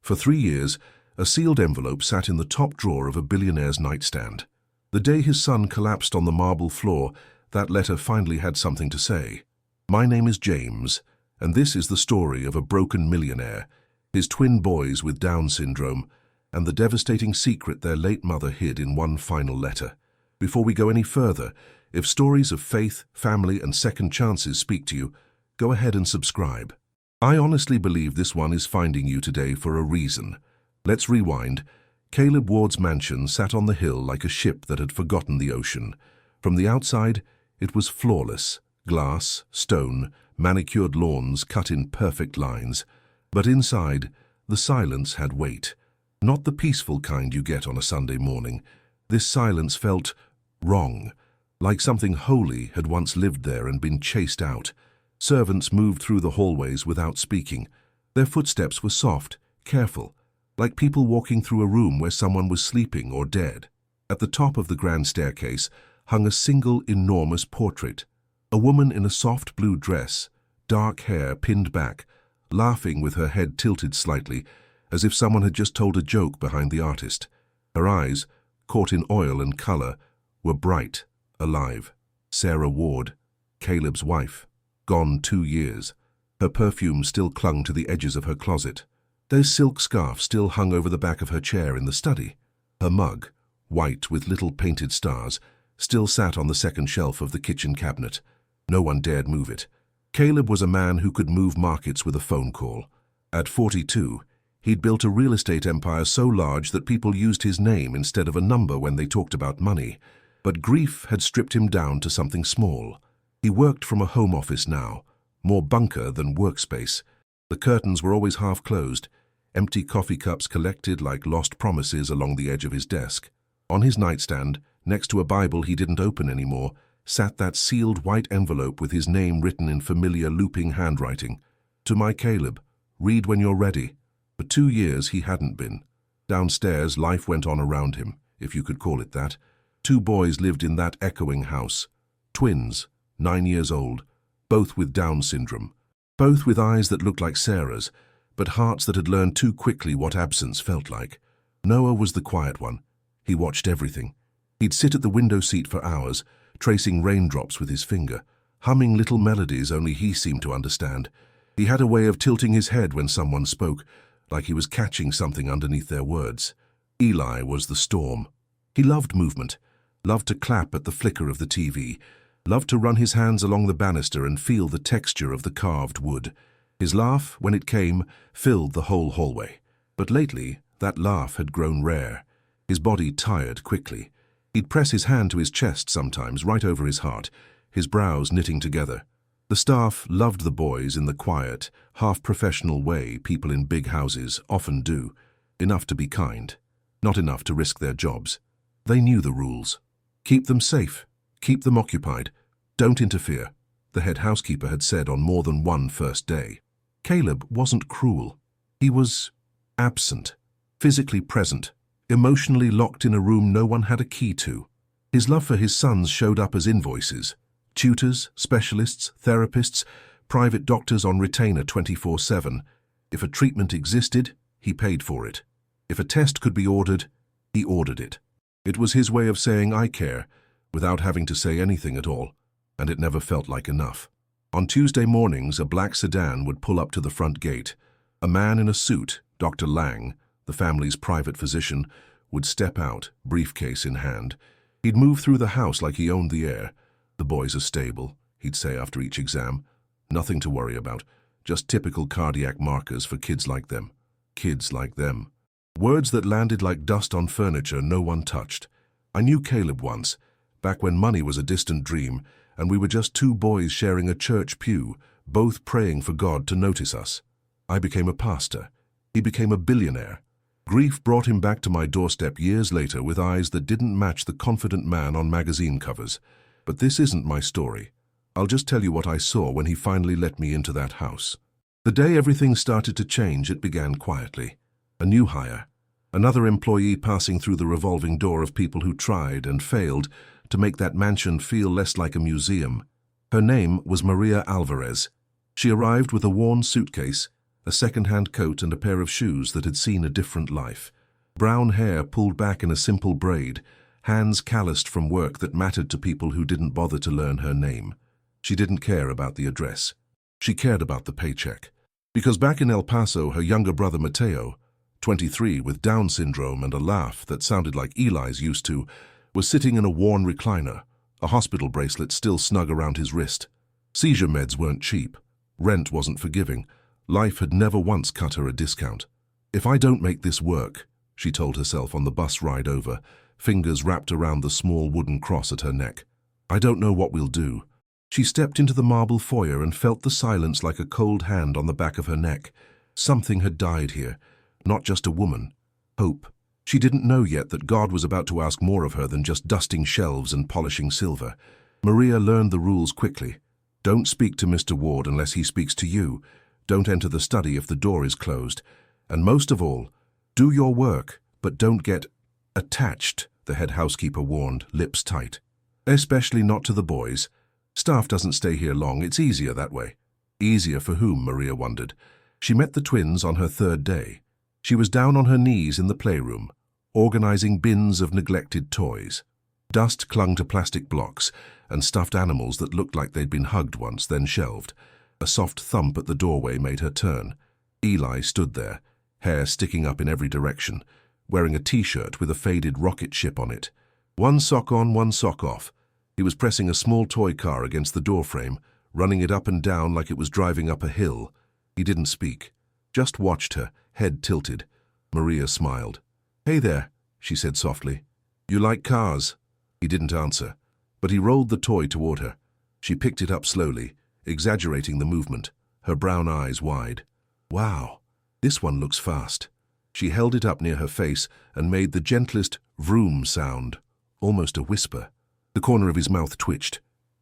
For 3 years, a sealed envelope sat in the top drawer of a billionaire's nightstand. The day his son collapsed on the marble floor, that letter finally had something to say. My name is James, and this is the story of a broken millionaire, his twin boys with Down syndrome, and the devastating secret their late mother hid in one final letter. Before we go any further, if stories of faith, family, and second chances speak to you, go ahead and subscribe. I honestly believe this one is finding you today for a reason. Let's rewind. Caleb Ward's mansion sat on the hill like a ship that had forgotten the ocean. From the outside, it was flawless. Glass, stone, manicured lawns cut in perfect lines. But inside, the silence had weight. Not the peaceful kind you get on a Sunday morning. This silence felt wrong, like something holy had once lived there and been chased out. Servants moved through the hallways without speaking. Their footsteps were soft, careful, like people walking through a room where someone was sleeping or dead. At the top of the grand staircase hung a single enormous portrait. A woman in a soft blue dress, dark hair pinned back, laughing with her head tilted slightly, as if someone had just told a joke behind the artist. Her eyes, caught in oil and color, were bright, alive. Sarah Ward, Caleb's wife, gone 2 years. Her perfume still clung to the edges of her closet. Their silk scarf still hung over the back of her chair in the study. Her mug, white with little painted stars, still sat on the second shelf of the kitchen cabinet. No one dared move it. Caleb was a man who could move markets with a phone call. At 42, he'd built a real estate empire so large that people used his name instead of a number when they talked about money. But grief had stripped him down to something small. He worked from a home office now, more bunker than workspace. The curtains were always half closed, empty coffee cups collected like lost promises along the edge of his desk. On his nightstand, next to a Bible he didn't open anymore, sat that sealed white envelope with his name written in familiar looping handwriting. To my Caleb, read when you're ready. For 2 years he hadn't been. Downstairs, life went on around him, if you could call it that. 2 boys lived in that echoing house. Twins, 9 years old, both with Down syndrome. Both with eyes that looked like Sarah's, but hearts that had learned too quickly what absence felt like. Noah was the quiet one. He watched everything. He'd sit at the window seat for hours, tracing raindrops with his finger, humming little melodies only he seemed to understand. He had a way of tilting his head when someone spoke, like he was catching something underneath their words. Eli was the storm. He loved movement, loved to clap at the flicker of the TV, loved to run his hands along the banister and feel the texture of the carved wood. His laugh, when it came, filled the whole hallway. But lately, that laugh had grown rare. His body tired quickly. He'd press his hand to his chest sometimes, right over his heart, his brows knitting together. The staff loved the boys in the quiet, half-professional way people in big houses often do. Enough to be kind, not enough to risk their jobs. They knew the rules. Keep them safe. Keep them occupied. Don't interfere, the head housekeeper had said on more than one first day. Caleb wasn't cruel. He was absent, physically present, emotionally locked in a room no one had a key to. His love for his sons showed up as invoices. Tutors, specialists, therapists, private doctors on retainer 24/7. If a treatment existed, he paid for it. If a test could be ordered, he ordered it. It was his way of saying, I care, without having to say anything at all, and it never felt like enough. On Tuesday mornings, a black sedan would pull up to the front gate. A man in a suit, Dr. Lang, the family's private physician, would step out, briefcase in hand. He'd move through the house like he owned the air. The boys are stable, he'd say after each exam. Nothing to worry about, just typical cardiac markers for kids like them. Kids like them. Words that landed like dust on furniture no one touched. I knew Caleb once, back when money was a distant dream, and we were just 2 boys sharing a church pew, both praying for God to notice us. I became a pastor. He became a billionaire. Grief brought him back to my doorstep years later with eyes that didn't match the confident man on magazine covers. But this isn't my story. I'll just tell you what I saw when he finally let me into that house. The day everything started to change, it began quietly. A new hire. Another employee passing through the revolving door of people who tried and failed to make that mansion feel less like a museum. Her name was Maria Alvarez. She arrived with a worn suitcase, a second-hand coat and a pair of shoes that had seen a different life. Brown hair pulled back in a simple braid, hands calloused from work that mattered to people who didn't bother to learn her name. She didn't care about the address. She cared about the paycheck. Because back in El Paso, her younger brother Mateo, 23 with Down syndrome and a laugh that sounded like Eli's used to, was sitting in a worn recliner, a hospital bracelet still snug around his wrist. Seizure meds weren't cheap. Rent wasn't forgiving. Life had never once cut her a discount. "If I don't make this work," she told herself on the bus ride over, fingers wrapped around the small wooden cross at her neck, "I don't know what we'll do." She stepped into the marble foyer and felt the silence like a cold hand on the back of her neck. Something had died here, not just a woman. Hope. She didn't know yet that God was about to ask more of her than just dusting shelves and polishing silver. Maria learned the rules quickly. Don't speak to Mr. Ward unless he speaks to you. Don't enter the study if the door is closed. And most of all, do your work, but don't get attached, the head housekeeper warned, lips tight. Especially not to the boys. Staff doesn't stay here long, it's easier that way. Easier for whom, Maria wondered. She met the twins on her third day. She was down on her knees in the playroom, organizing bins of neglected toys. Dust clung to plastic blocks and stuffed animals that looked like they'd been hugged once, then shelved. A soft thump at the doorway made her turn. Eli stood there, hair sticking up in every direction, wearing a t-shirt with a faded rocket ship on it. One sock on, one sock off. He was pressing a small toy car against the doorframe, running it up and down like it was driving up a hill. He didn't speak, just watched her, head tilted. Maria smiled. "Hey there," she said softly. "You like cars?" He didn't answer, but he rolled the toy toward her. She picked it up slowly, exaggerating the movement, her brown eyes wide. "Wow, this one looks fast." She held it up near her face and made the gentlest vroom sound, almost a whisper. The corner of his mouth twitched.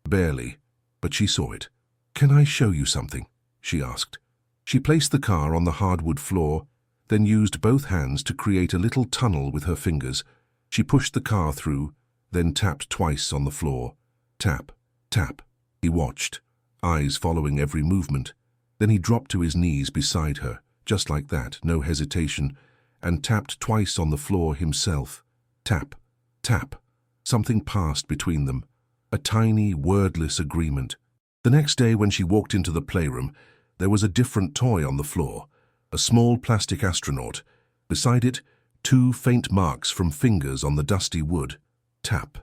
Barely, but she saw it. "Can I show you something?" she asked. She placed the car on the hardwood floor, then used both hands to create a little tunnel with her fingers. She pushed the car through, then tapped twice on the floor. Tap, tap. He watched, eyes following every movement. Then he dropped to his knees beside her, just like that, no hesitation, and tapped twice on the floor himself. Tap, tap. Something passed between them, a tiny, wordless agreement. The next day when she walked into the playroom, there was a different toy on the floor, a small plastic astronaut. Beside it, 2 faint marks from fingers on the dusty wood. Tap,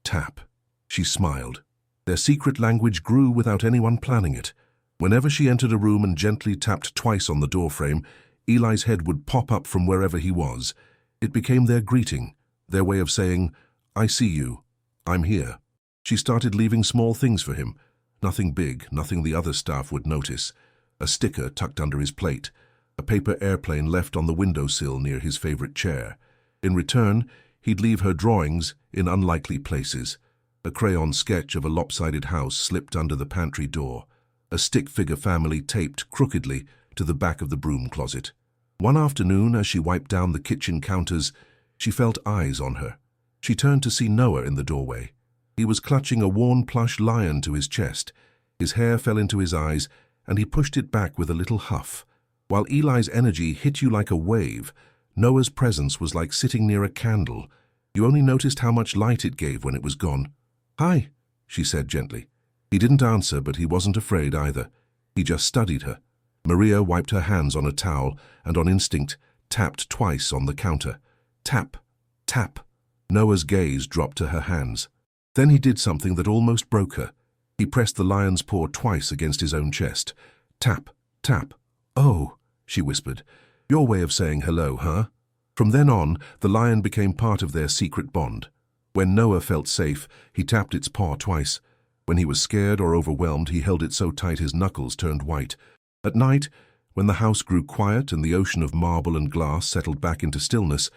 tap. She smiled. Their secret language grew without anyone planning it. Whenever she entered a room and gently tapped twice on the doorframe, Eli's head would pop up from wherever he was. It became their greeting, their way of saying, "I see you. I'm here." She started leaving small things for him. Nothing big, nothing the other staff would notice. A sticker tucked under his plate, a paper airplane left on the windowsill near his favorite chair. In return, he'd leave her drawings in unlikely places. A crayon sketch of a lopsided house slipped under the pantry door, a stick-figure family taped crookedly to the back of the broom closet. One afternoon, as she wiped down the kitchen counters, she felt eyes on her. She turned to see Noah in the doorway. He was clutching a worn plush lion to his chest. His hair fell into his eyes, and he pushed it back with a little huff. While Eli's energy hit you like a wave, Noah's presence was like sitting near a candle. You only noticed how much light it gave when it was gone. "Hi," she said gently. He didn't answer, but he wasn't afraid either. He just studied her. Maria wiped her hands on a towel and on instinct tapped twice on the counter. Tap, tap. Noah's gaze dropped to her hands. Then he did something that almost broke her. He pressed the lion's paw twice against his own chest. Tap, tap. "Oh," she whispered. "Your way of saying hello, huh?" From then on, the lion became part of their secret bond. When Noah felt safe, he tapped its paw twice. When he was scared or overwhelmed, he held it so tight his knuckles turned white. At night, when the house grew quiet and the ocean of marble and glass settled back into stillness,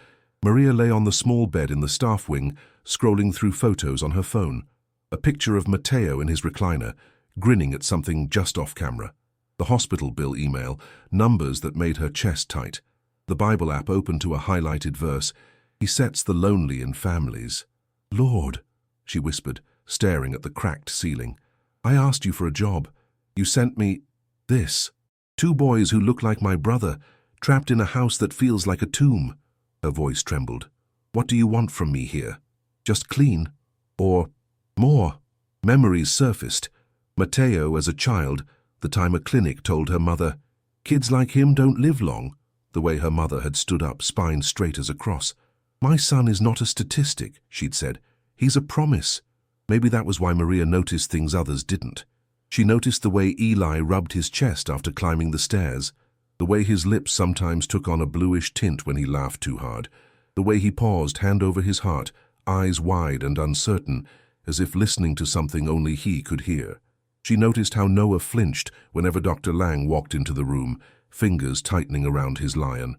Maria lay on the small bed in the staff wing, scrolling through photos on her phone. A picture of Mateo in his recliner, grinning at something just off camera. The hospital bill email, numbers that made her chest tight. The Bible app opened to a highlighted verse, "He sets the lonely in families." "Lord," she whispered, staring at the cracked ceiling. "I asked you for a job. You sent me this." 2 boys who look like my brother, trapped in a house that feels like a tomb. Her voice trembled. What do you want from me here? Just clean? Or more? Memories surfaced. Matteo as a child, the time a clinic told her mother, "Kids like him don't live long." The way her mother had stood up, spine straight as a cross. "My son is not a statistic," she'd said. "He's a promise." Maybe that was why Maria noticed things others didn't. She noticed the way Eli rubbed his chest after climbing the stairs, the way his lips sometimes took on a bluish tint when he laughed too hard, the way he paused, hand over his heart, eyes wide and uncertain, as if listening to something only he could hear. She noticed how Noah flinched whenever Dr. Lang walked into the room, fingers tightening around his lion.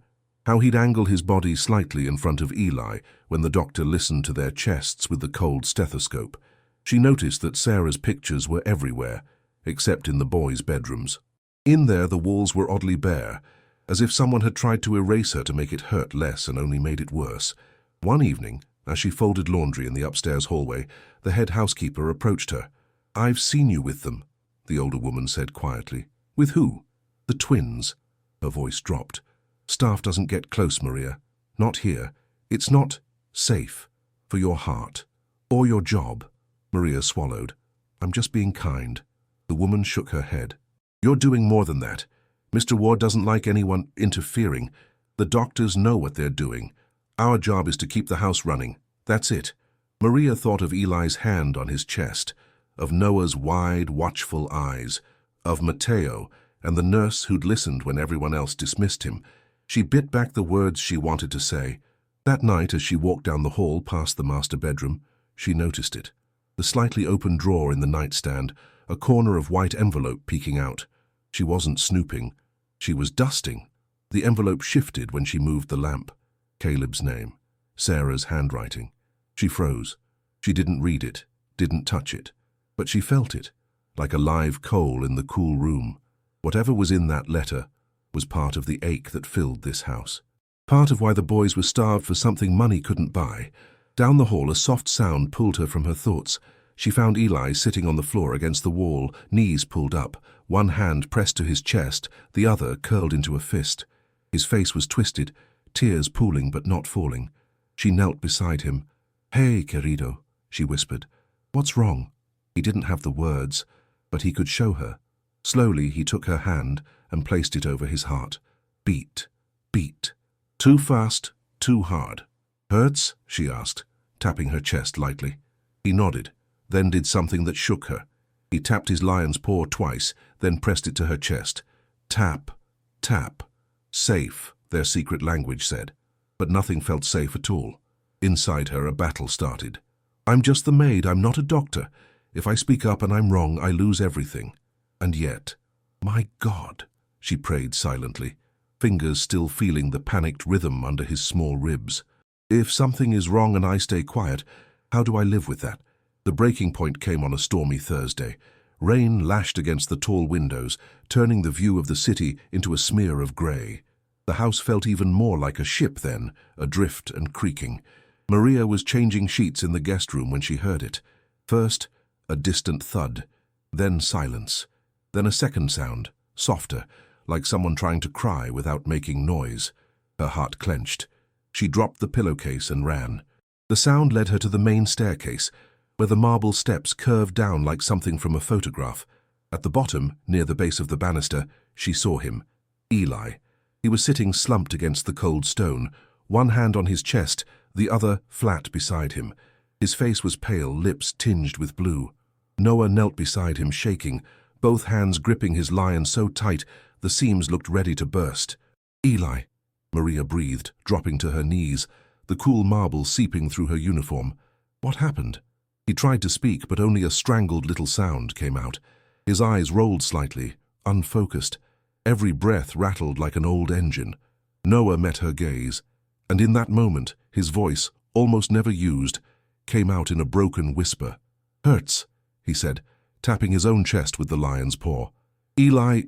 How he'd angle his body slightly in front of Eli when the doctor listened to their chests with the cold stethoscope. She noticed that Sarah's pictures were everywhere, except in the boys' bedrooms. In there, the walls were oddly bare, as if someone had tried to erase her to make it hurt less and only made it worse. One evening, as she folded laundry in the upstairs hallway, the head housekeeper approached her. "I've seen you with them," the older woman said quietly. "With who?" "The twins." Her voice dropped. "Staff doesn't get close, Maria. Not here. It's not safe for your heart or your job." Maria swallowed. "I'm just being kind." The woman shook her head. "You're doing more than that. Mr. Ward doesn't like anyone interfering. The doctors know what they're doing. Our job is to keep the house running. That's it." Maria thought of Eli's hand on his chest, of Noah's wide, watchful eyes, of Matteo and the nurse who'd listened when everyone else dismissed him. She bit back the words she wanted to say. That night, as she walked down the hall past the master bedroom, she noticed it. The slightly open drawer in the nightstand, a corner of white envelope peeking out. She wasn't snooping. She was dusting. The envelope shifted when she moved the lamp. Caleb's name. Sarah's handwriting. She froze. She didn't read it, didn't touch it. But she felt it, like a live coal in the cool room. Whatever was in that letter was part of the ache that filled this house. Part of why the boys were starved for something money couldn't buy. Down the hall, a soft sound pulled her from her thoughts. She found Eli sitting on the floor against the wall, knees pulled up, one hand pressed to his chest, the other curled into a fist. His face was twisted, tears pooling but not falling. She knelt beside him. "Hey, querido," she whispered. "What's wrong?" He didn't have the words, but he could show her. Slowly, he took her hand and placed it over his heart. Beat, beat. Too fast, too hard. "Hurts?" she asked, tapping her chest lightly. He nodded, then did something that shook her. He tapped his lion's paw twice, then pressed it to her chest. Tap, tap. Safe, their secret language said. But nothing felt safe at all. Inside her, a battle started. "I'm just the maid, I'm not a doctor. If I speak up and I'm wrong, I lose everything." And yet, "My God," she prayed silently, fingers still feeling the panicked rhythm under his small ribs. "If something is wrong and I stay quiet, how do I live with that?" The breaking point came on a stormy Thursday. Rain lashed against the tall windows, turning the view of the city into a smear of grey. The house felt even more like a ship then, adrift and creaking. Maria was changing sheets in the guest room when she heard it. First, a distant thud, then silence, then a second sound, softer, like someone trying to cry without making noise. Her heart clenched. She dropped the pillowcase and ran. The sound led her to the main staircase, where the marble steps curved down like something from a photograph. At the bottom, near the base of the banister, she saw him. Eli. He was sitting slumped against the cold stone, one hand on his chest, the other flat beside him. His face was pale, lips tinged with blue. Noah knelt beside him, shaking, both hands gripping his lion so tight the seams looked ready to burst. "Eli," Maria breathed, dropping to her knees, the cool marble seeping through her uniform. "What happened?" He tried to speak, but only a strangled little sound came out. His eyes rolled slightly, unfocused. Every breath rattled like an old engine. Noah met her gaze, and in that moment, his voice, almost never used, came out in a broken whisper. "Hurts," he said, tapping his own chest with the lion's paw. "Eli,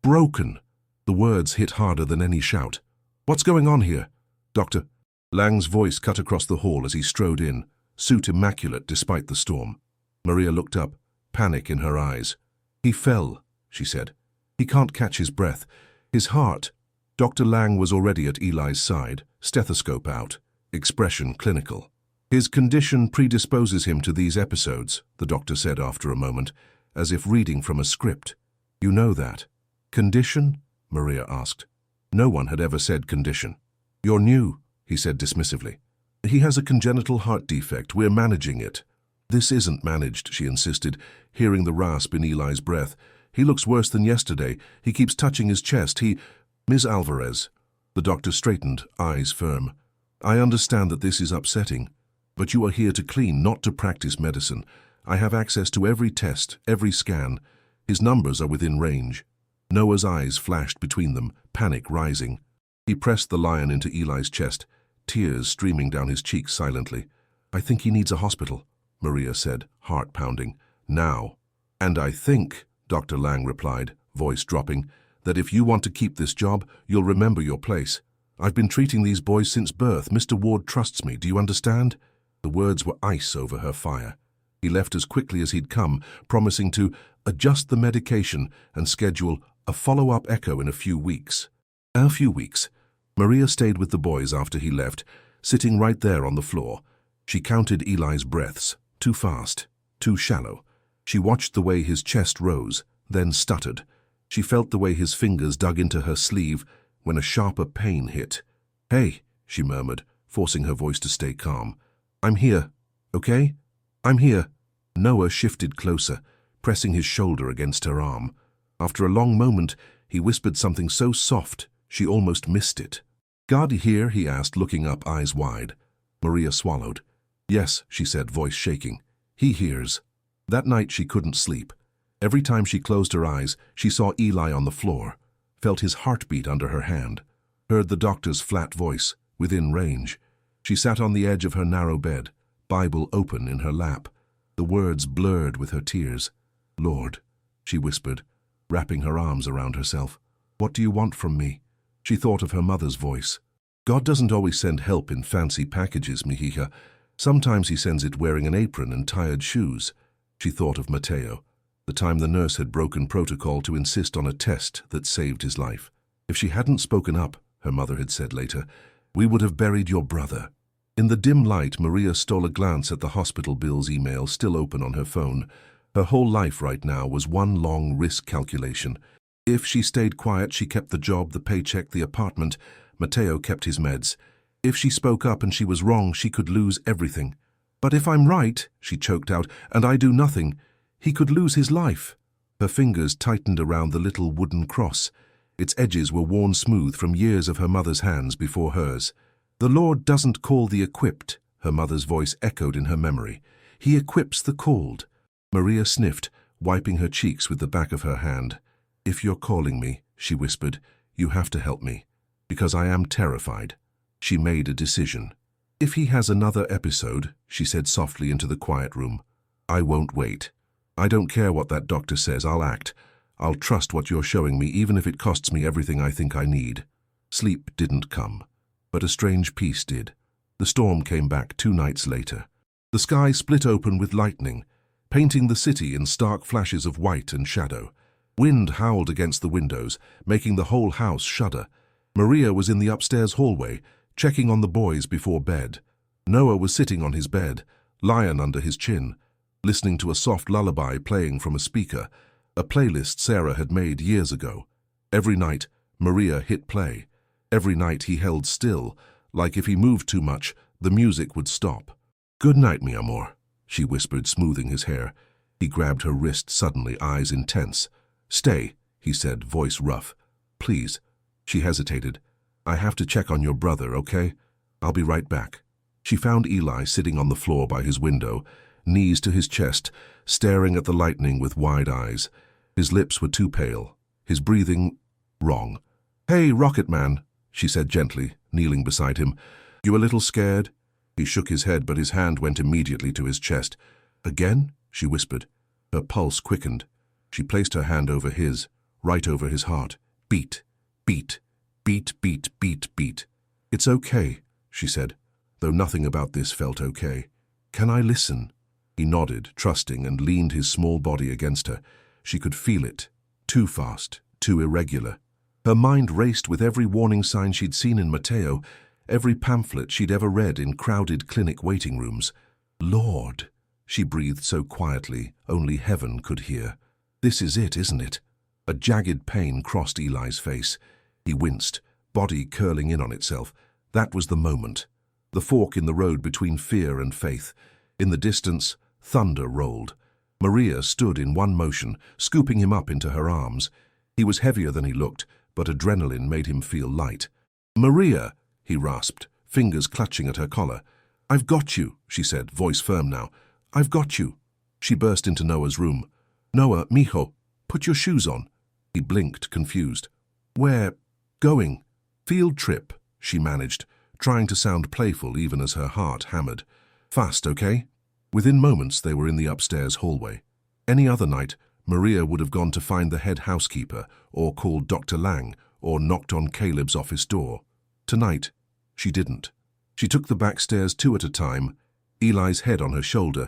broken." The words hit harder than any shout. "What's going on here?" "Doctor." Lang's voice cut across the hall as he strode in, suit immaculate despite the storm. Maria looked up, panic in her eyes. "He fell," she said. He can't catch his breath. His heart. Dr. Lang was already at Eli's side, stethoscope out, expression clinical. His condition predisposes him to these episodes, the doctor said after a moment, as if reading from a script. You know that. Condition? Maria asked. No one had ever said condition. You're new, he said dismissively. He has a congenital heart defect. We're managing it. This isn't managed, she insisted, hearing the rasp in Eli's breath. He looks worse than yesterday. He keeps touching his chest. Ms. Alvarez. The doctor straightened, eyes firm. I understand that this is upsetting, but you are here to clean, not to practice medicine. I have access to every test, every scan. His numbers are within range. Noah's eyes flashed between them, panic rising. He pressed the lion into Eli's chest, tears streaming down his cheeks silently. I think he needs a hospital, Maria said, heart pounding. Now. And I think, Dr. Lang replied, voice dropping, that if you want to keep this job, you'll remember your place. I've been treating these boys since birth. Mr. Ward trusts me. Do you understand? The words were ice over her fire. He left as quickly as he'd come, promising to adjust the medication and schedule a follow-up echo in a few weeks. A few weeks. Maria stayed with the boys after he left, sitting right there on the floor. She counted Eli's breaths, too fast, too shallow. She watched the way his chest rose, then stuttered. She felt the way his fingers dug into her sleeve when a sharper pain hit. Hey, she murmured, forcing her voice to stay calm. I'm here, okay? I'm here. Noah shifted closer, pressing his shoulder against her arm. After a long moment, he whispered something so soft she almost missed it. God here? He asked, looking up, eyes wide. Maria swallowed. Yes, she said, voice shaking. He hears. That night she couldn't sleep. Every time she closed her eyes, she saw Eli on the floor, felt his heartbeat under her hand, heard the doctor's flat voice, within range. She sat on the edge of her narrow bed, Bible open in her lap, the words blurred with her tears. Lord, she whispered, wrapping her arms around herself. What do you want from me? She thought of her mother's voice. God doesn't always send help in fancy packages, Mihija. Sometimes he sends it wearing an apron and tired shoes. She thought of Mateo, the time the nurse had broken protocol to insist on a test that saved his life. If she hadn't spoken up, her mother had said later, we would have buried your brother. In the dim light, Maria stole a glance at the hospital bills email still open on her phone. Her whole life right now was one long risk calculation. If she stayed quiet, she kept the job, the paycheck, the apartment. Mateo kept his meds. If she spoke up and she was wrong, she could lose everything. But if I'm right, she choked out, and I do nothing, he could lose his life. Her fingers tightened around the little wooden cross. Its edges were worn smooth from years of her mother's hands before hers. The Lord doesn't call the equipped, her mother's voice echoed in her memory. He equips the called. Maria sniffed, wiping her cheeks with the back of her hand. If you're calling me, she whispered, you have to help me, because I am terrified. She made a decision. If he has another episode, she said softly into the quiet room, I won't wait. I don't care what that doctor says, I'll act. I'll trust what you're showing me, even if it costs me everything I think I need. Sleep didn't come, but a strange peace did. The storm came back 2 nights later. The sky split open with lightning, painting the city in stark flashes of white and shadow. Wind howled against the windows, making the whole house shudder. Maria was in the upstairs hallway, checking on the boys before bed. Noah was sitting on his bed, lion under his chin, listening to a soft lullaby playing from a speaker, a playlist Sarah had made years ago. Every night, Maria hit play. Every night he held still, like if he moved too much, the music would stop. Good night, mi amor, she whispered, smoothing his hair. He grabbed her wrist suddenly, eyes intense. Stay, he said, voice rough. Please. She hesitated. I have to check on your brother, okay? I'll be right back. She found Eli sitting on the floor by his window, knees to his chest, staring at the lightning with wide eyes. His lips were too pale, his breathing wrong. Hey, Rocket Man, she said gently, kneeling beside him. You a little scared? He shook his head, but his hand went immediately to his chest. Again? She whispered. Her pulse quickened. She placed her hand over his, right over his heart. Beat, beat, beat, beat, beat, beat. It's okay, she said, though nothing about this felt okay. Can I listen? He nodded, trusting, and leaned his small body against her. She could feel it. Too fast, too irregular. Her mind raced with every warning sign she'd seen in Mateo, every pamphlet she'd ever read in crowded clinic waiting rooms. Lord, she breathed so quietly, only heaven could hear. This is it, isn't it? A jagged pain crossed Eli's face. He winced, body curling in on itself. That was the moment. The fork in the road between fear and faith. In the distance, thunder rolled. Maria stood in one motion, scooping him up into her arms. He was heavier than he looked, but adrenaline made him feel light. "Maria," he rasped, fingers clutching at her collar. "I've got you," she said, voice firm now. "I've got you." She burst into Noah's room. "Noah, mijo, put your shoes on." He blinked, confused. "Where? Going?" "Field trip," she managed, trying to sound playful even as her heart hammered. "Fast, okay?" Within moments they were in the upstairs hallway. Any other night, Maria would have gone to find the head housekeeper, or called Dr. Lang, or knocked on Caleb's office door. Tonight, she didn't. She took the back stairs 2 at a time, Eli's head on her shoulder,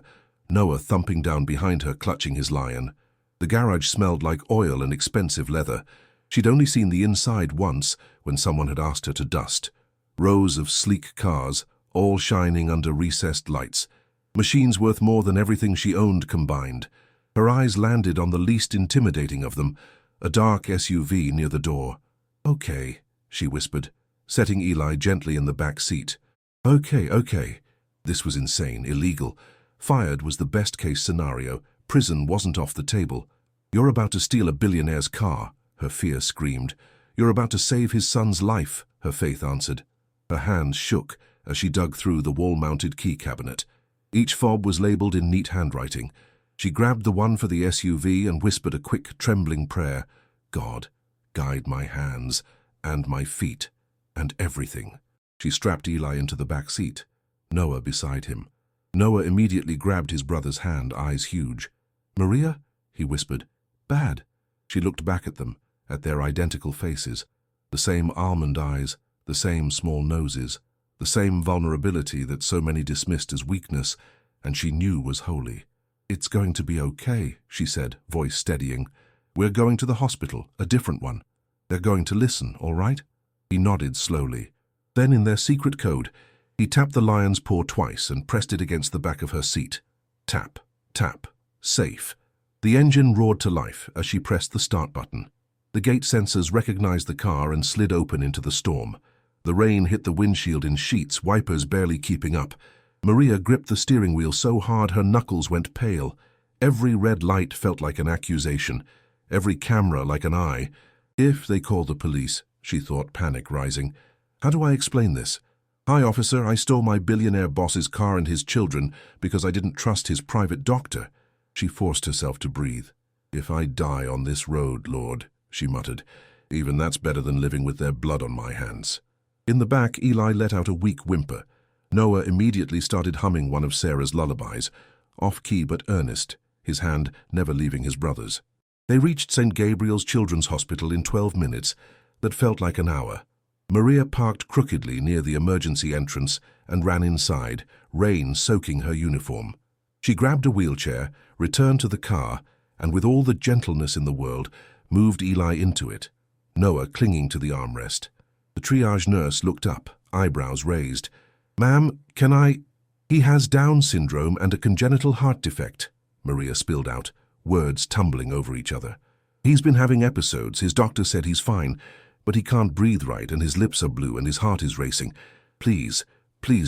Noah thumping down behind her, clutching his lion. The garage smelled like oil and expensive leather. She'd only seen the inside once, when someone had asked her to dust. Rows of sleek cars, all shining under recessed lights. Machines worth more than everything she owned combined. Her eyes landed on the least intimidating of them, a dark SUV near the door. "Okay," she whispered, setting Eli gently in the back seat. Okay. This was insane, illegal. Fired was the best-case scenario. Prison wasn't off the table. "You're about to steal a billionaire's car," her fear screamed. "You're about to save his son's life," her faith answered. Her hands shook as she dug through the wall-mounted key cabinet. Each fob was labeled in neat handwriting. She grabbed the one for the SUV and whispered a quick, trembling prayer. "God, guide my hands, and my feet, and everything." She strapped Eli into the back seat, Noah beside him. Noah immediately grabbed his brother's hand, eyes huge. "Maria?" he whispered. "Bad." She looked back at them, at their identical faces. The same almond eyes, the same small noses, the same vulnerability that so many dismissed as weakness, and she knew was holy. "It's going to be okay," she said, voice steadying. "We're going to the hospital, a different one. They're going to listen, all right?" He nodded slowly. Then, in their secret code, he tapped the lion's paw twice and pressed it against the back of her seat. Tap, tap, safe. The engine roared to life as she pressed the start button. The gate sensors recognized the car and slid open into the storm. The rain hit the windshield in sheets, wipers barely keeping up. Maria gripped the steering wheel so hard her knuckles went pale. Every red light felt like an accusation, every camera like an eye. If they call the police, she thought, panic rising. How do I explain this? "Hi, officer, I stole my billionaire boss's car and his children because I didn't trust his private doctor." She forced herself to breathe. "If I die on this road, Lord," she muttered, "even that's better than living with their blood on my hands." In the back, Eli let out a weak whimper. Noah immediately started humming one of Sarah's lullabies, off-key but earnest, his hand never leaving his brother's. They reached St. Gabriel's Children's Hospital in 12 minutes, that felt like an hour. Maria parked crookedly near the emergency entrance and ran inside, rain soaking her uniform. She grabbed a wheelchair, returned to the car, and with all the gentleness in the world, moved Eli into it, Noah clinging to the armrest. The triage nurse looked up, eyebrows raised. "Ma'am, can I—" "He has Down syndrome and a congenital heart defect," Maria spilled out, words tumbling over each other. "He's been having episodes. His doctor said he's fine, but he can't breathe right and his lips are blue and his heart is racing. Please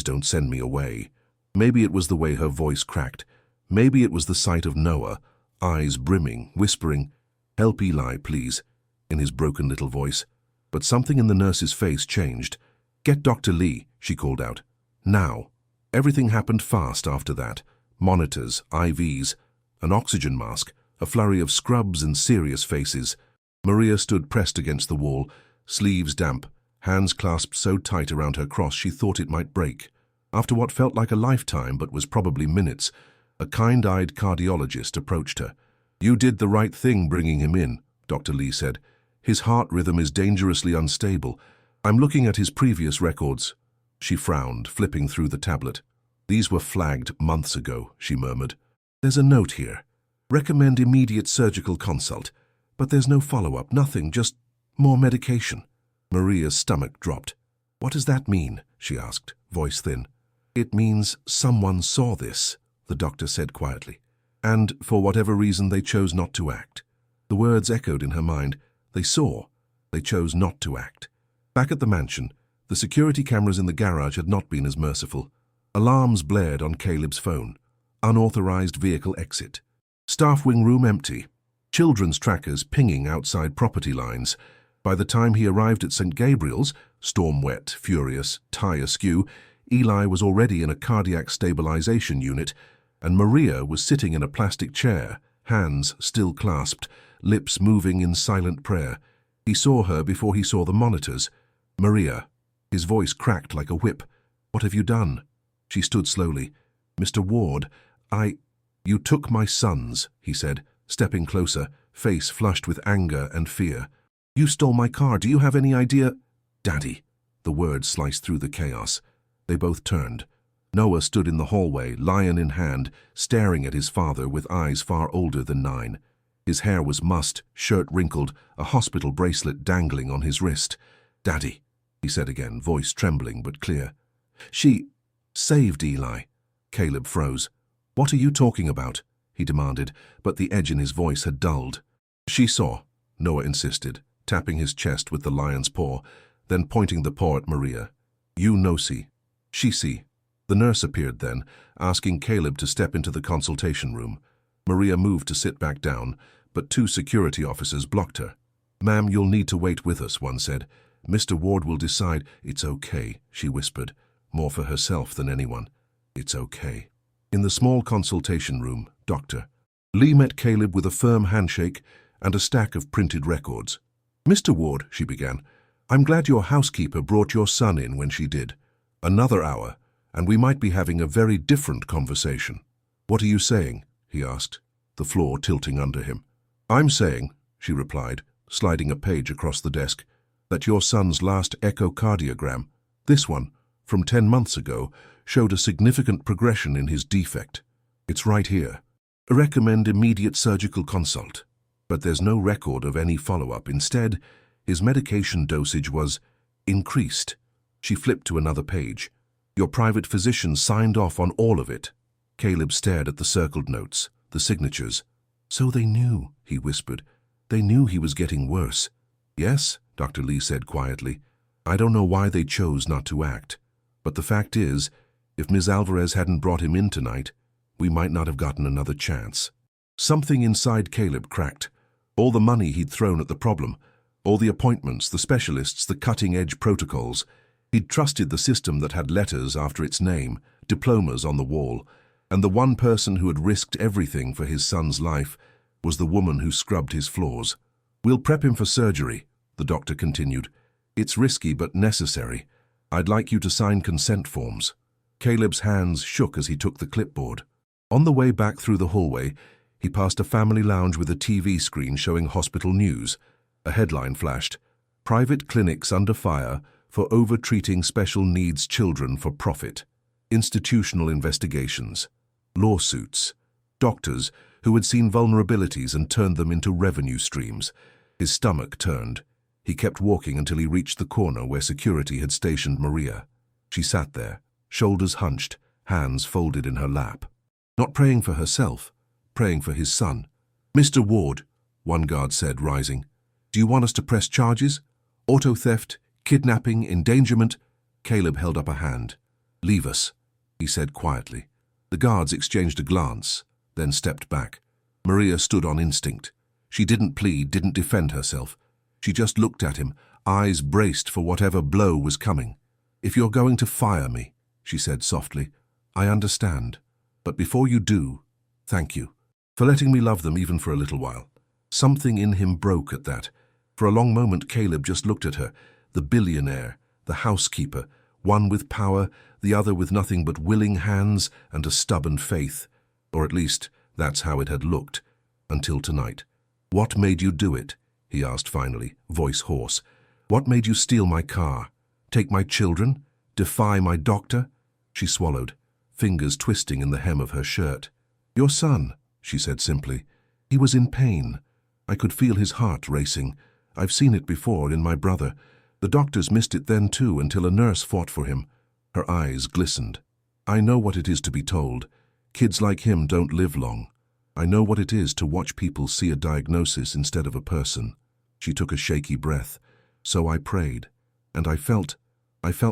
don't send me away." Maybe it was the way her voice cracked. Maybe it was the sight of Noah, eyes brimming, whispering, "Help Eli, please," in his broken little voice. But something in the nurse's face changed. "Get Dr. Lee," she called out. "Now." Everything happened fast after that. Monitors, IVs, an oxygen mask, a flurry of scrubs and serious faces. Maria stood pressed against the wall, sleeves damp, hands clasped so tight around her cross she thought it might break. After what felt like a lifetime but was probably minutes, a kind-eyed cardiologist approached her. "You did the right thing bringing him in," Dr. Lee said. "His heart rhythm is dangerously unstable. I'm looking at his previous records." She frowned, flipping through the tablet. "These were flagged months ago," she murmured. "There's a note here. Recommend immediate surgical consult, But there's no follow-up, nothing, just more medication. Maria's stomach dropped. What does that mean? She asked, voice thin. It means someone saw this, the doctor said quietly. And for whatever reason they chose not to act. The words echoed in her mind. They saw. They chose not to act. Back at the mansion, the security cameras in the garage had not been as merciful. Alarms blared on Caleb's phone. Unauthorized vehicle exit. Staff wing room empty. Children's trackers pinging outside property lines. By the time he arrived at St. Gabriel's, storm wet, furious, tie askew, Eli was already in a cardiac stabilization unit, and Maria was sitting in a plastic chair, hands still clasped, lips moving in silent prayer. He saw her before he saw the monitors. Maria. His voice cracked like a whip. What have you done? She stood slowly. Mr. Ward, You took my sons, he said, stepping closer, face flushed with anger and fear. You stole my car. Do you have any idea? Daddy. The words sliced through the chaos. They both turned. Noah stood in the hallway, lion in hand, staring at his father with eyes far older than 9. His hair was mussed, shirt wrinkled, a hospital bracelet dangling on his wrist. Daddy, he said again, voice trembling but clear. She saved Eli. Caleb froze. What are you talking about? He demanded, but the edge in his voice had dulled. She saw, Noah insisted, tapping his chest with the lion's paw, then pointing the paw at Maria. You no see. She see. The nurse appeared then, asking Caleb to step into the consultation room. Maria moved to sit back down, but 2 security officers blocked her. Ma'am, you'll need to wait with us, one said. Mr. Ward will decide. It's okay, she whispered, more for herself than anyone. It's okay. In the small consultation room, Dr. Lee met Caleb with a firm handshake and a stack of printed records. Mr. Ward, she began, I'm glad your housekeeper brought your son in when she did. Another hour, and we might be having a very different conversation. What are you saying? He asked, the floor tilting under him. I'm saying, she replied, sliding a page across the desk, that your son's last echocardiogram, this one, from 10 months ago, showed a significant progression in his defect. It's right here. Recommend immediate surgical consult. But there's no record of any follow-up. Instead, his medication dosage was increased. She flipped to another page. Your private physician signed off on all of it. Caleb stared at the circled notes, the signatures. So they knew, he whispered. They knew he was getting worse. Yes, Dr. Lee said quietly. I don't know why they chose not to act. But the fact is, if Ms. Alvarez hadn't brought him in tonight, we might not have gotten another chance. Something inside Caleb cracked. All the money he'd thrown at the problem, all the appointments, the specialists, the cutting-edge protocols. He'd trusted the system that had letters after its name, diplomas on the wall, and the one person who had risked everything for his son's life was the woman who scrubbed his floors. We'll prep him for surgery, the doctor continued. It's risky but necessary. I'd like you to sign consent forms. Caleb's hands shook as he took the clipboard. On the way back through the hallway, he passed a family lounge with a TV screen showing hospital news. A headline flashed, Private clinics under fire for over-treating special needs children for profit. Institutional investigations. Lawsuits. Doctors who had seen vulnerabilities and turned them into revenue streams. His stomach turned. He kept walking until he reached the corner where security had stationed Maria. She sat there, shoulders hunched, hands folded in her lap. Not praying for herself, praying for his son. Mr. Ward, one guard said, rising. Do you want us to press charges? Auto theft, kidnapping, endangerment? Caleb held up a hand. Leave us, he said quietly. The guards exchanged a glance, then stepped back. Maria stood on instinct. She didn't plead, didn't defend herself. She just looked at him, eyes braced for whatever blow was coming. If you're going to fire me, she said softly, I understand. But before you do, thank you for letting me love them even for a little while. Something in him broke at that. For a long moment, Caleb just looked at her, the billionaire, the housekeeper, one with power, the other with nothing but willing hands and a stubborn faith. Or at least, that's how it had looked, until tonight. What made you do it? He asked finally, voice hoarse. What made you steal my car? Take my children? Defy my doctor? She swallowed, fingers twisting in the hem of her shirt. Your son, she said simply. He was in pain. I could feel his heart racing. I've seen it before in my brother. The doctors missed it then too until a nurse fought for him. Her eyes glistened. I know what it is to be told. Kids like him don't live long. I know what it is to watch people see a diagnosis instead of a person. She took a shaky breath. So I prayed. And I felt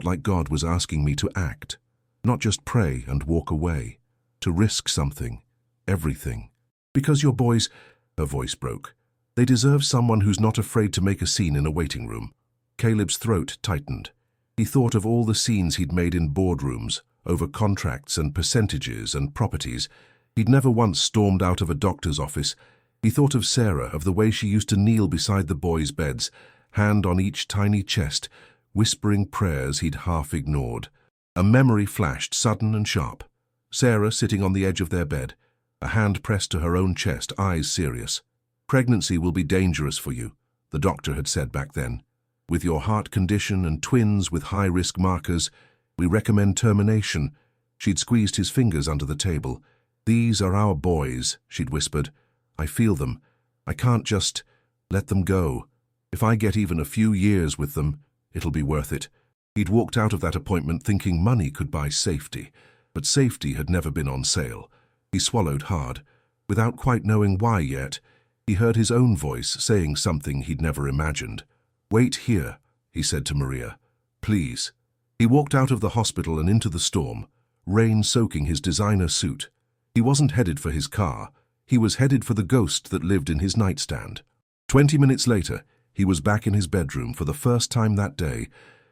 like God was asking me to act. Not just pray and walk away. To risk something. Everything. Because your boys, her voice broke. They deserve someone who's not afraid to make a scene in a waiting room. Caleb's throat tightened. He thought of all the scenes he'd made in boardrooms, over contracts and percentages and properties. He'd never once stormed out of a doctor's office. He thought of Sarah, of the way she used to kneel beside the boys' beds, hand on each tiny chest, whispering prayers he'd half ignored. A memory flashed, sudden and sharp. Sarah sitting on the edge of their bed, a hand pressed to her own chest, eyes serious. Pregnancy will be dangerous for you, the doctor had said back then. With your heart condition and twins with high-risk markers, we recommend termination. She'd squeezed his fingers under the table. These are our boys, she'd whispered. I feel them. I can't just let them go. If I get even a few years with them, it'll be worth it. He'd walked out of that appointment thinking money could buy safety, but safety had never been on sale. He swallowed hard. Without quite knowing why yet, he heard his own voice saying something he'd never imagined. Wait here, he said to Maria. Please. He walked out of the hospital and into the storm, rain soaking his designer suit. He wasn't headed for his car. He was headed for the ghost that lived in his nightstand. 20 minutes later, he was back in his bedroom for the first time that day,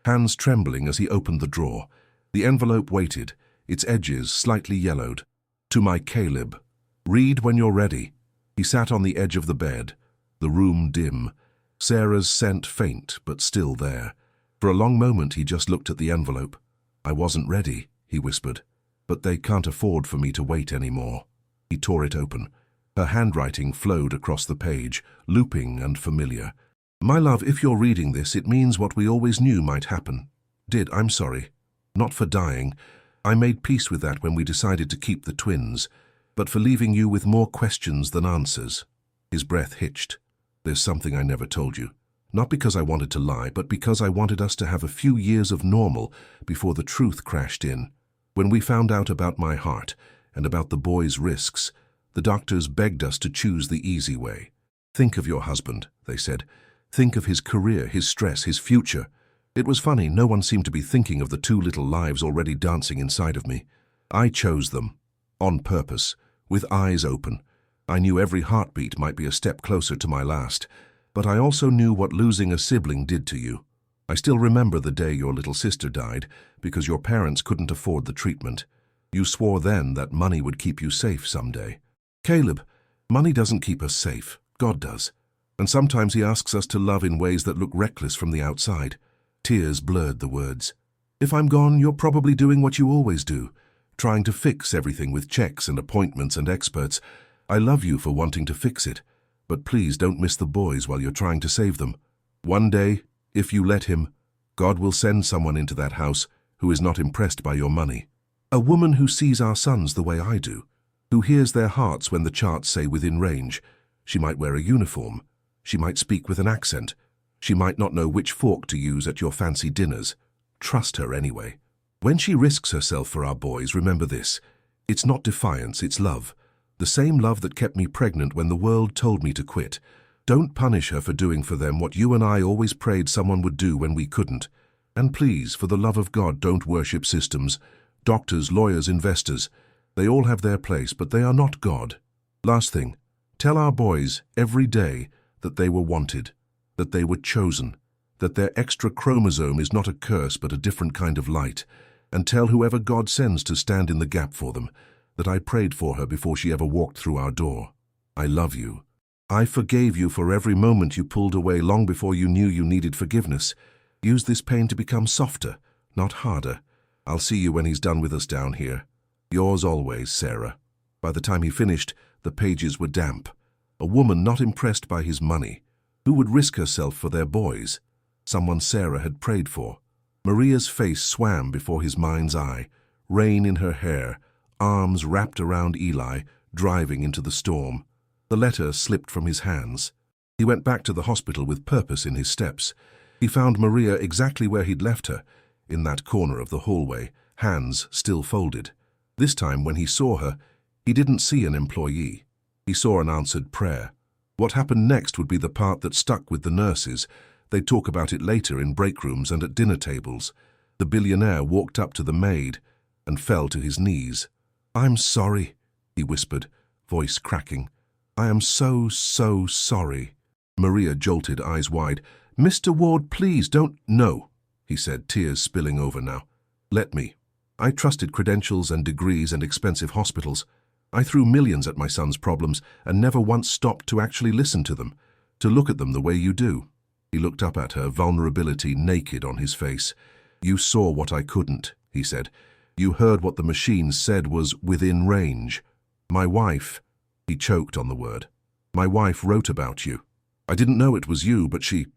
hands trembling as he opened the drawer. The envelope waited, its edges slightly yellowed. To my Caleb. Read when you're ready. He sat on the edge of the bed, the room dim, Sarah's scent faint but still there. For a long moment he just looked at the envelope. I wasn't ready, he whispered, but they can't afford for me to wait anymore. He tore it open. Her handwriting flowed across the page, looping and familiar. My love, if you're reading this, it means what we always knew might happen. I'm sorry. Not for dying. I made peace with that when we decided to keep the twins, but for leaving you with more questions than answers. His breath hitched. There's something I never told you. Not because I wanted to lie, but because I wanted us to have a few years of normal before the truth crashed in. When we found out about my heart and about the boy's risks, the doctors begged us to choose the easy way. Think of your husband, they said. Think of his career, his stress, his future. It was funny, no one seemed to be thinking of the two little lives already dancing inside of me. I chose them. On purpose, with eyes open. I knew every heartbeat might be a step closer to my last, but I also knew what losing a sibling did to you. I still remember the day your little sister died because your parents couldn't afford the treatment. You swore then that money would keep you safe someday. Caleb, money doesn't keep us safe. God does. And sometimes he asks us to love in ways that look reckless from the outside. Tears blurred the words. If I'm gone, you're probably doing what you always do, trying to fix everything with checks and appointments and experts. I love you for wanting to fix it, but please don't miss the boys while you're trying to save them. One day, if you let him, God will send someone into that house who is not impressed by your money. A woman who sees our sons the way I do, who hears their hearts when the charts say within range. She might wear a uniform. She might speak with an accent. She might not know which fork to use at your fancy dinners. Trust her anyway. When she risks herself for our boys, remember this. It's not defiance, it's love. The same love that kept me pregnant when the world told me to quit. Don't punish her for doing for them what you and I always prayed someone would do when we couldn't. And please, for the love of God, don't worship systems. Doctors, lawyers, investors. They all have their place, but they are not God. Last thing, tell our boys every day that they were wanted, that they were chosen, that their extra chromosome is not a curse but a different kind of light, and tell whoever God sends to stand in the gap for them that I prayed for her before she ever walked through our door. I love you. I forgave you for every moment you pulled away long before you knew you needed forgiveness. Use this pain to become softer, not harder. I'll see you when he's done with us down here. Yours always, Sarah. By the time he finished, the pages were damp. A woman not impressed by his money, who would risk herself for their boys. Someone Sarah had prayed for. Maria's face swam before his mind's eye, rain in her hair, arms wrapped around Eli, driving into the storm. The letter slipped from his hands. He went back to the hospital with purpose in his steps. He found Maria exactly where he'd left her, in that corner of the hallway, hands still folded. This time, when he saw her, he didn't see an employee. He saw an answered prayer. What happened next would be the part that stuck with the nurses. They'd talk about it later in break rooms and at dinner tables. The billionaire walked up to the maid and fell to his knees. "I'm sorry," he whispered, voice cracking. "I am so sorry." Maria jolted, eyes wide. "Mr. Ward, please don't—" "No," he said, tears spilling over now. "Let me. I trusted credentials and degrees and expensive hospitals. I threw millions at my son's problems and never once stopped to actually listen to them, to look at them the way you do." He looked up at her, vulnerability naked on his face. "You saw what I couldn't," he said. "You heard what the machine said was within range. My wife—" he choked on the word. "My wife wrote about you. I didn't know it was you, but she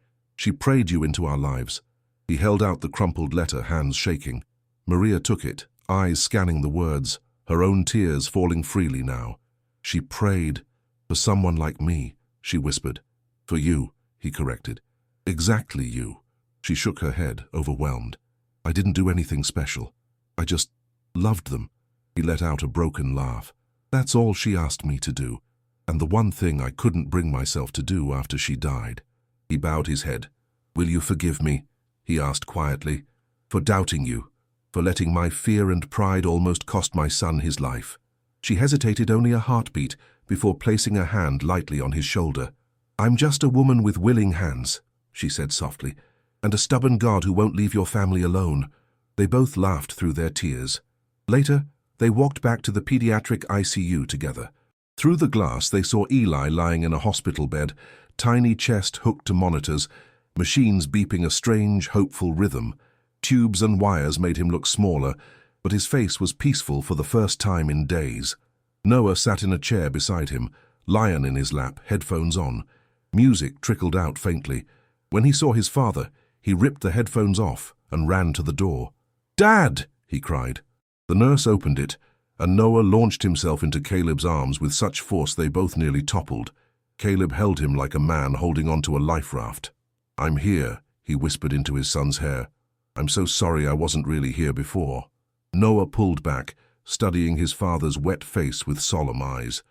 prayed you into our lives." He held out the crumpled letter, hands shaking. Maria took it, eyes scanning the words, her own tears falling freely now. "She prayed for someone like me," she whispered. "For you," he corrected. "Exactly you." She shook her head, overwhelmed. "I didn't do anything special. I just loved them." He let out a broken laugh. "That's all she asked me to do, and the one thing I couldn't bring myself to do after she died." He bowed his head. "Will you forgive me," he asked quietly, "for doubting you, for letting my fear and pride almost cost my son his life?" She hesitated only a heartbeat before placing a hand lightly on his shoulder. "I'm just a woman with willing hands," she said softly, "and a stubborn God who won't leave your family alone." They both laughed through their tears. Later, they walked back to the pediatric ICU together. Through the glass, they saw Eli lying in a hospital bed, tiny chest hooked to monitors, machines beeping a strange, hopeful rhythm. Tubes and wires made him look smaller, but his face was peaceful for the first time in days. Noah sat in a chair beside him, lion in his lap, headphones on. Music trickled out faintly. When he saw his father, he ripped the headphones off and ran to the door. "Dad!" he cried. The nurse opened it, and Noah launched himself into Caleb's arms with such force they both nearly toppled. Caleb held him like a man holding onto a life raft. "I'm here," he whispered into his son's hair. "I'm so sorry I wasn't really here before." Noah pulled back, studying his father's wet face with solemn eyes.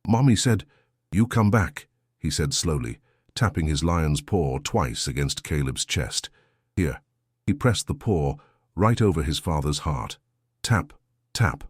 "Mommy said, you come back," he said slowly, tapping his lion's paw twice against Caleb's chest. "Here." He pressed the paw right over his father's heart. Tap, tap.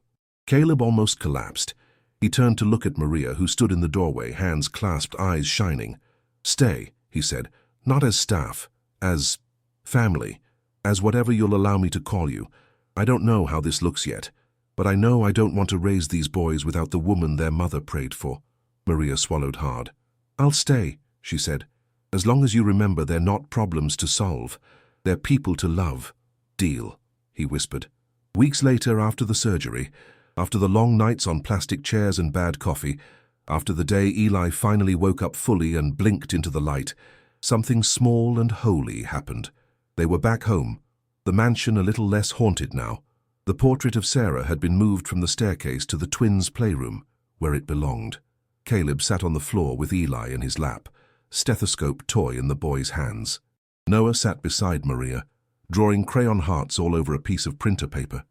Caleb almost collapsed. He turned to look at Maria, who stood in the doorway, hands clasped, eyes shining. "Stay," he said, "not as staff, as family, as whatever you'll allow me to call you. I don't know how this looks yet, but I know I don't want to raise these boys without the woman their mother prayed for." Maria swallowed hard. "I'll stay," she said, "as long as you remember they're not problems to solve. They're people to love." "Deal," he whispered. Weeks later, after the surgery, after the long nights on plastic chairs and bad coffee, after the day Eli finally woke up fully and blinked into the light, something small and holy happened. They were back home, the mansion a little less haunted now. The portrait of Sarah had been moved from the staircase to the twins' playroom, where it belonged. Caleb sat on the floor with Eli in his lap, stethoscope toy in the boy's hands. Noah sat beside Maria, drawing crayon hearts all over a piece of printer paper.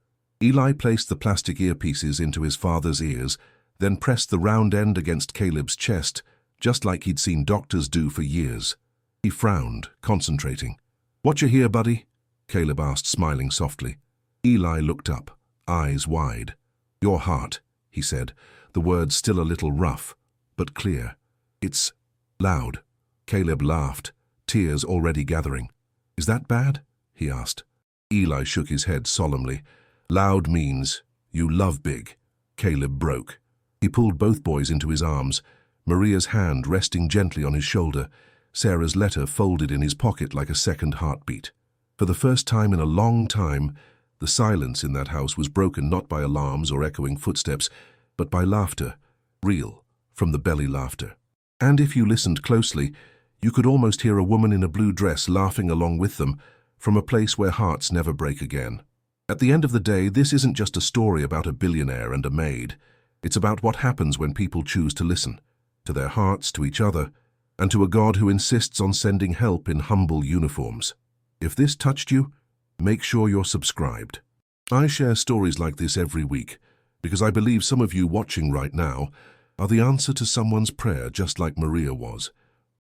Eli placed the plastic earpieces into his father's ears, then pressed the round end against Caleb's chest, just like he'd seen doctors do for years. He frowned, concentrating. "What you hear, buddy?" Caleb asked, smiling softly. Eli looked up, eyes wide. "Your heart," he said, the words still a little rough, but clear. "It's loud." Caleb laughed, tears already gathering. "Is that bad?" he asked. Eli shook his head solemnly. "Loud means you love big." Caleb broke. He pulled both boys into his arms, Maria's hand resting gently on his shoulder, Sarah's letter folded in his pocket like a second heartbeat. For the first time in a long time, the silence in that house was broken not by alarms or echoing footsteps, but by laughter, real, from the belly laughter. And if you listened closely, you could almost hear a woman in a blue dress laughing along with them, from a place where hearts never break again. At the end of the day, this isn't just a story about a billionaire and a maid. It's about what happens when people choose to listen, to their hearts, to each other, and to a God who insists on sending help in humble uniforms. If this touched you, make sure you're subscribed. I share stories like this every week because I believe some of you watching right now are the answer to someone's prayer just like Maria was.